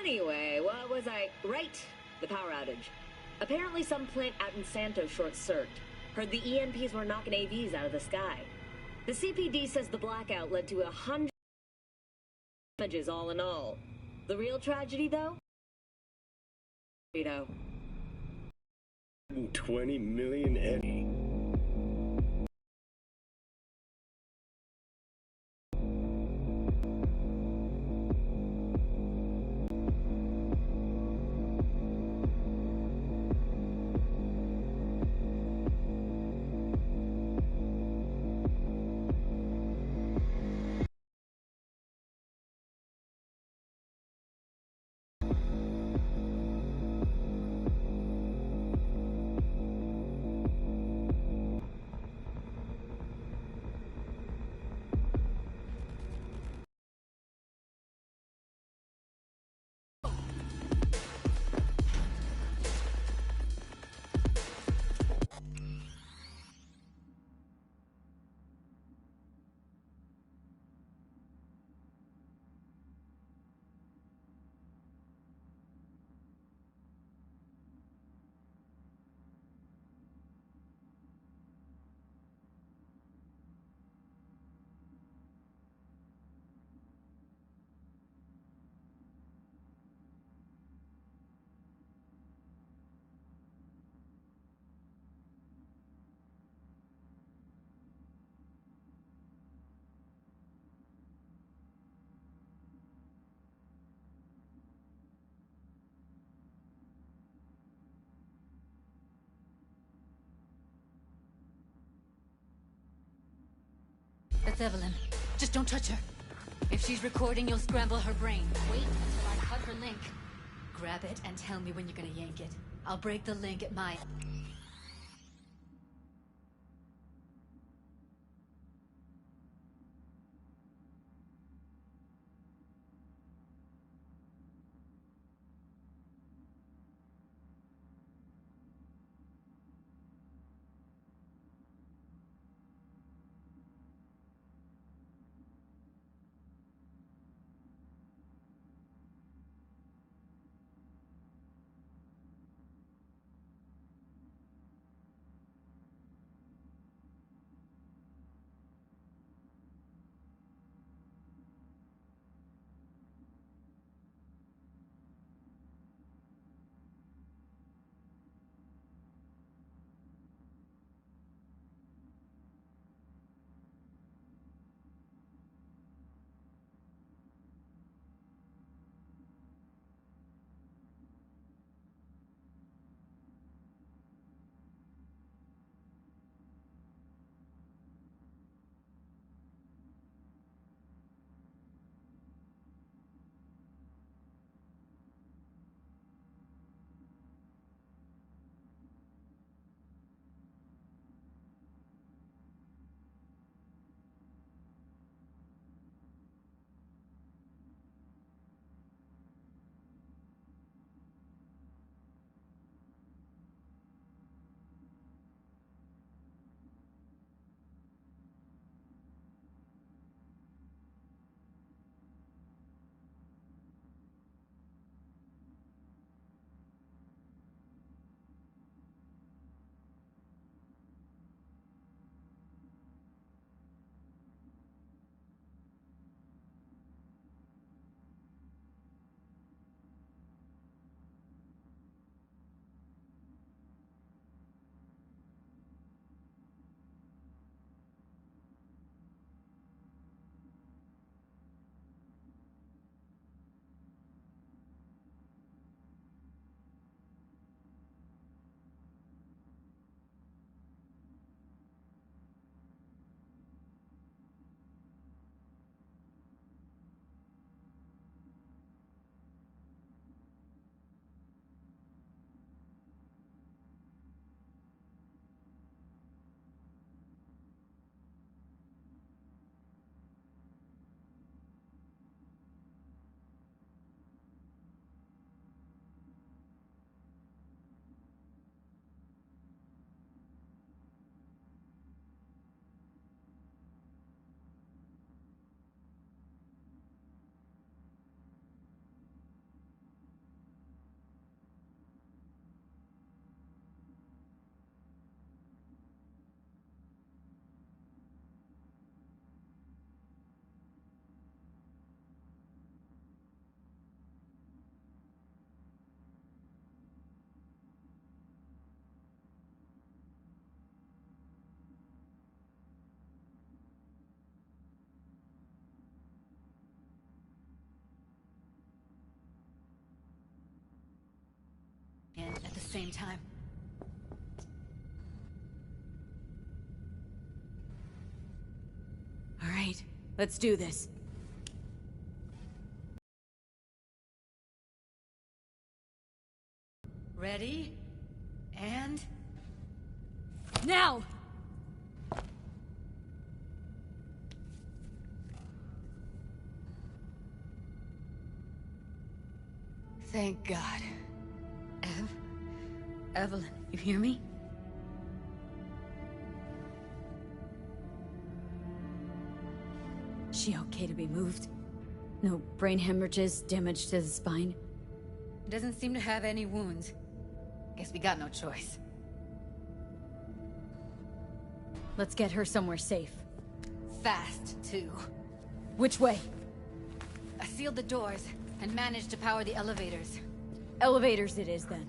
Anyway, what was I... Right, the power outage. Apparently some plant out in Santos short-circuited. Heard the EMPs were knocking AVs out of the sky. The CPD says the blackout led to 100 damages all in all. The real tragedy, though? 20 million Eddie. That's Evelyn. Just don't touch her. If she's recording, you'll scramble her brain. Wait until I cut her link. Grab it and tell me when you're gonna yank it. I'll break the link at my... same time. All right, let's do this. Ready? And... now! Thank God. Evelyn, you hear me? She okay to be moved? No brain hemorrhages, damage to the spine? Doesn't seem to have any wounds. Guess we got no choice. Let's get her somewhere safe. Fast, too. Which way? I sealed the doors and managed to power the elevators. Elevators it is, then.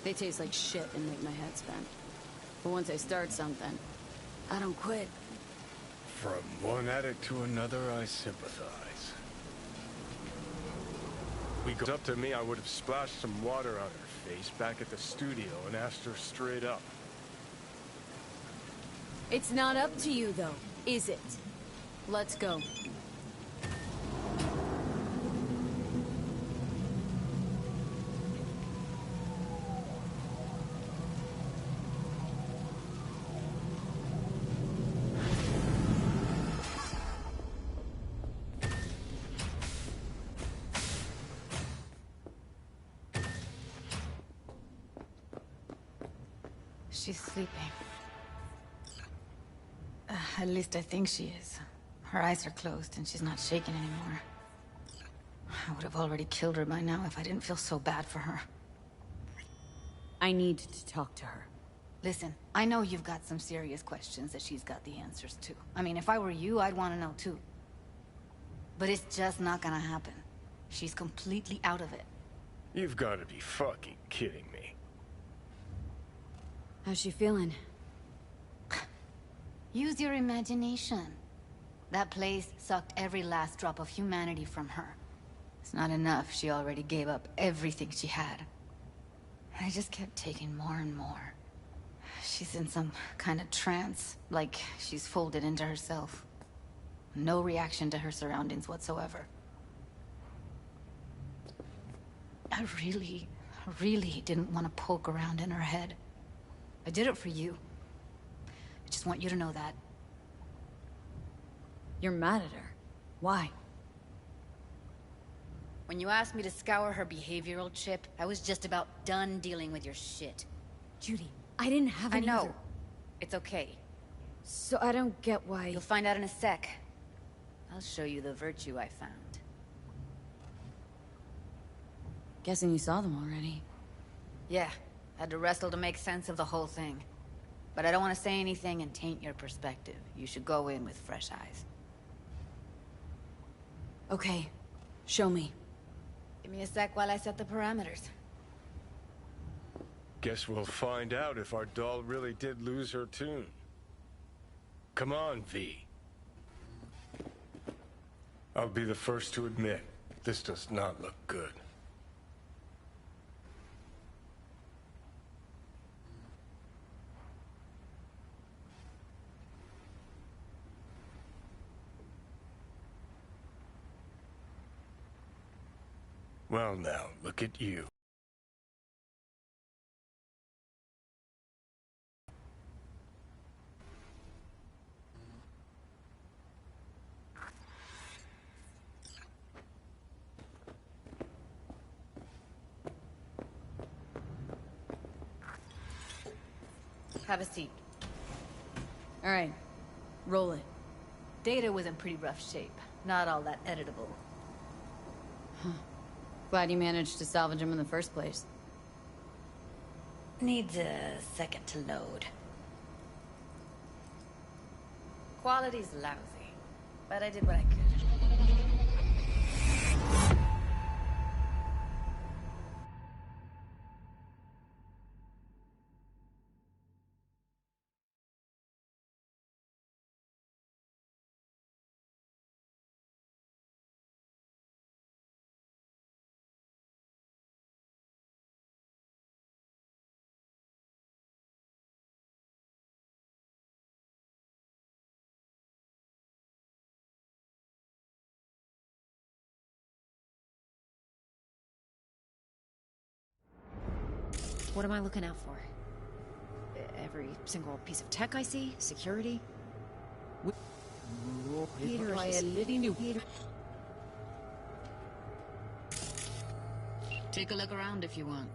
They taste like shit and make my head spin. But once I start something, I don't quit. From one addict to another, I sympathize. We goes up to me, I would have splashed some water on her face back at the studio and asked her straight up. It's not up to you, though, is it? Let's go. She's sleeping. At least I think she is. Her eyes are closed and she's not shaking anymore. I would have already killed her by now if I didn't feel so bad for her. I need to talk to her. Listen, I know you've got some serious questions that she's got the answers to. I mean, if I were you, I'd want to know too. But it's just not gonna happen. She's completely out of it. You've got to be fucking kidding me. How's she feeling? Use your imagination. That place sucked every last drop of humanity from her. It's not enough. She already gave up everything she had. I just kept taking more and more. She's in some kind of trance, like she's folded into herself. No reaction to her surroundings whatsoever. I really didn't want to poke around in her head. I did it for you. I just want you to know that. You're mad at her. Why? When you asked me to scour her behavioral chip, I was just about done dealing with your shit. Judy, I didn't have I any know. other- It's okay. So I don't get why... You'll find out in a sec. I'll show you the virtue I found. Guessing you saw them already. Yeah, had to wrestle to make sense of the whole thing. But I don't want to say anything and taint your perspective. You should go in with fresh eyes. Okay. Show me. Give me a sec while I set the parameters. Guess we'll find out if our doll really did lose her tune. Come on, V. I'll be the first to admit, this does not look good. Well now, look at you. Have a seat. All right. Roll it. Data was in pretty rough shape. Not all that editable. Glad you managed to salvage him in the first place. Needs a second to load. Quality's lousy, but I did what I could. What am I looking out for? Every single piece of tech I see? Security? Peter, Take a look around if you want.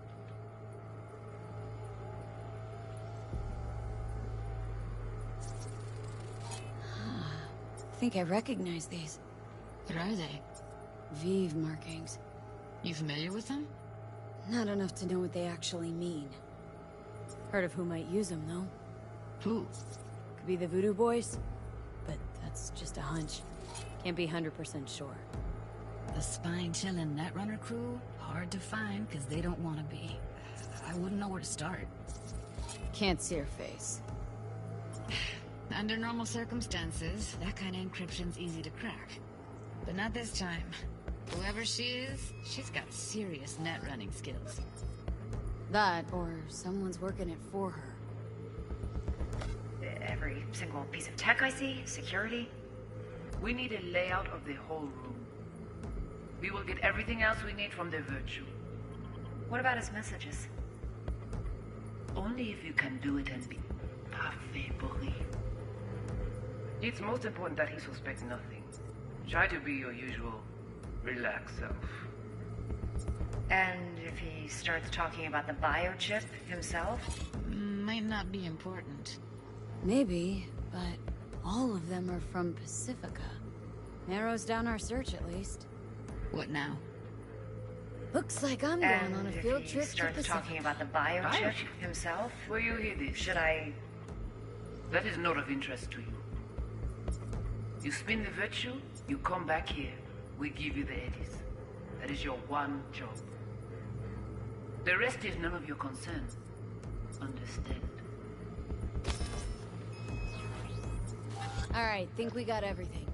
I think I recognize these. What are they? Vive markings. You familiar with them? Not enough to know what they actually mean. Heard of who might use them, though. Who? Could be the Voodoo Boys, but that's just a hunch. Can't be 100% sure. The spine-chilling Netrunner crew? Hard to find, because they don't want to be. I wouldn't know where to start. Can't see her face. Under normal circumstances, that kind of encryption's easy to crack. But not this time. Whoever she is, she's got serious net-running skills. That, or someone's working it for her. Every single piece of tech I see? Security? We need a layout of the whole room. We will get everything else we need from the Virtue. What about his messages? Only if you can do it and be parfait pourri. It's most important that he suspect nothing. Try to be your usual, relaxed self. And if he starts talking about the biochip himself? Might not be important. Maybe, but all of them are from Pacifica. Narrows down our search, at least. What now? Looks like I'm going on a field trip to starts Pacifica. talking about the biochip himself? Will you hear this? Should I... That is not of interest to you. You spin the Virtue, you come back here. We give you the eddies. That is your one job. The rest is none of your concern. Understand? All right, think we got everything.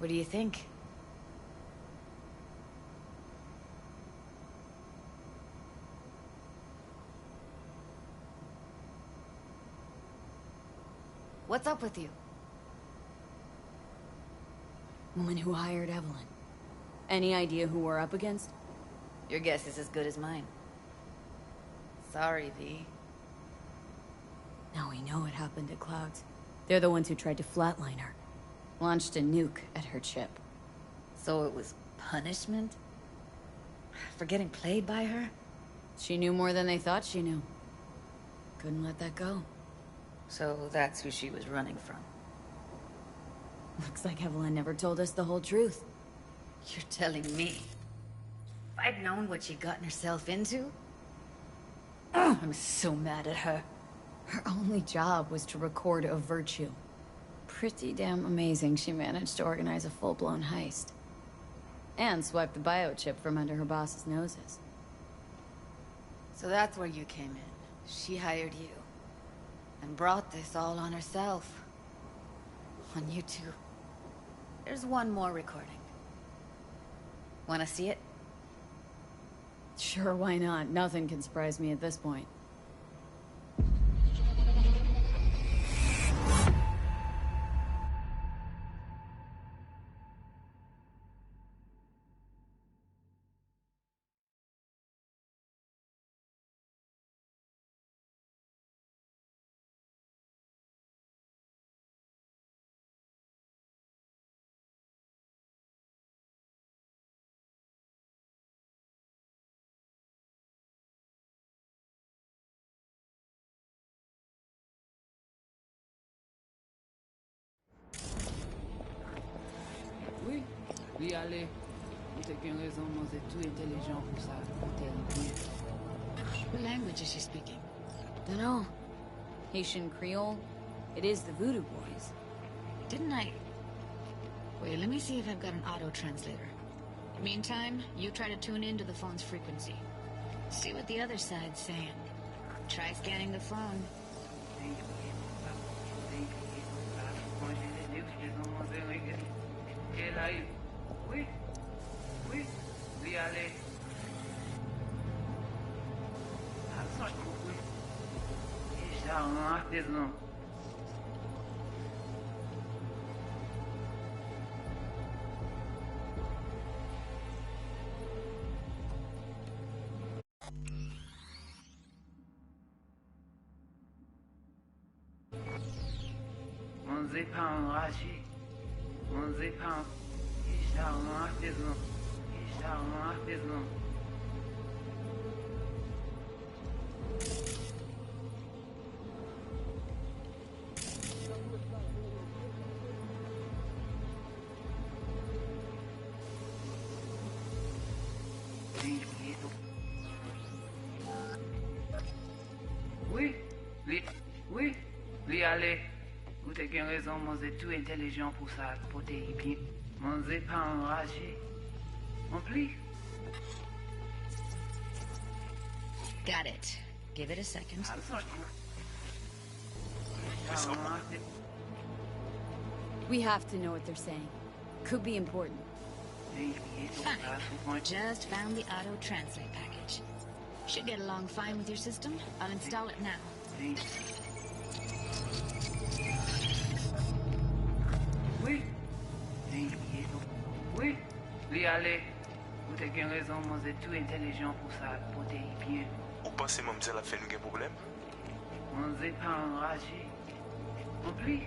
What do you think? What's up with you? Woman who hired Evelyn. Any idea who we're up against? Your guess is as good as mine. Sorry, V. Now we know what happened to Clouds. They're the ones who tried to flatline her. Launched a nuke at her ship. So it was punishment? For getting played by her? She knew more than they thought she knew. Couldn't let that go. So that's who she was running from. Looks like Evelyn never told us the whole truth. You're telling me? If I'd known what she'd gotten herself into? Ugh, I'm so mad at her. Her only job was to record a virtue. Pretty damn amazing she managed to organize a full-blown heist. And swipe the biochip from under her boss's noses. So that's where you came in. She hired you. And brought this all on herself. On you two. There's one more recording. Wanna see it? Sure, why not? Nothing can surprise me at this point. Oui, oui, allez. Vous avez une raison, vous êtes tout intelligent pour ça. What language is she speaking? Dunno. Haitian Creole? It is the Voodoo Boys. Didn't I... Wait, let me see if I've got an auto-translator. Meantime, you try to tune into the phone's frequency. See what the other side's saying. Try scanning the phone. Oui, oui, oui, allez. Só que já um artesão. On sait pas enragé. On sait pas. Já um artesão. Já um artesão. Oui, oui, oui, oui, allez. Vous avez raison, moi c'est tout intelligent pour ça, pour te bien. Moi c'est pas enragé. En plus. Got it. Give it a second. We have to know what they're saying. Could be important. Fine. Just found the auto-translate package. Should get along fine with your system. I'll install it now. Oui. Oui. Oui, allez. Vous avez raison, moi c'est tout intelligent pour ça, pour te bien. Ou pensez que mademoiselle a fait nous un problème? On n'est pas enragé. En plus,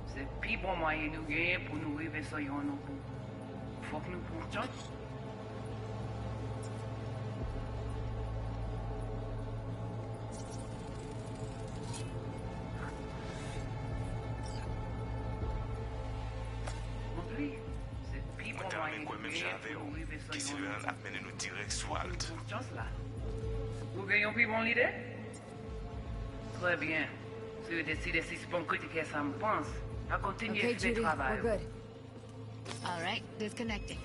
c'est le plus bon moyen de nous gagner pour nous arriver sur nos bouts. Faut que nous prenions chance. En plus, c'est le plus bon moyen de nous gagner pour nous arriver sur Qui s'y nos veut bouts. amener nous direct sur Alt. Chance là. Vous gagnez un plus bon idée? Très bien. Si vous décidez si c'est bon critiquer ça me pense, à continuer Okay, à faire Judy, le travail. we're good. All right, disconnecting.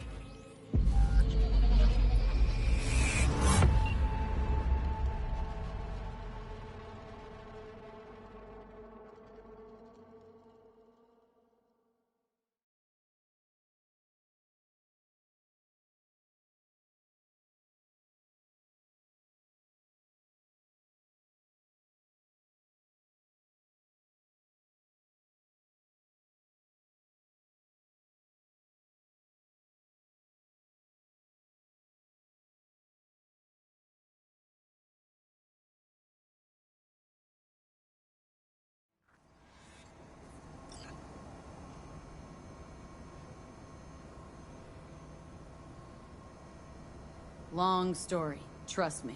Long story. Trust me.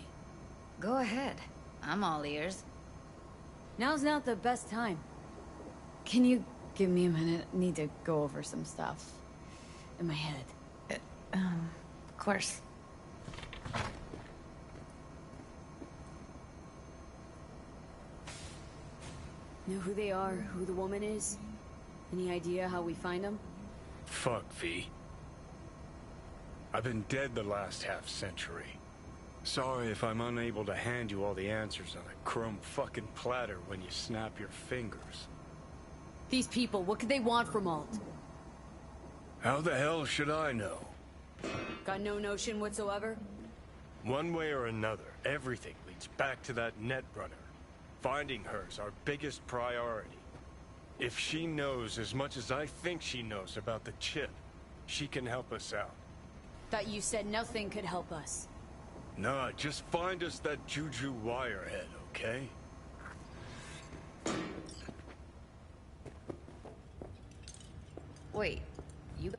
Go ahead. I'm all ears. Now's not the best time. Can you give me a minute? Need to go over some stuff in my head. Of course. Know who they are, who the woman is? Any idea how we find them? Fuck, V. I've been dead the last half-century. Sorry if I'm unable to hand you all the answers on a chrome fucking platter when you snap your fingers. These people, what could they want from Alt? How the hell should I know? Got no notion whatsoever? One way or another, everything leads back to that Netrunner. Finding her's our biggest priority. If she knows as much as I think she knows about the chip, she can help us out. Thought you said nothing could help us. Nah, just find us that Juju Wirehead, okay? Wait, you...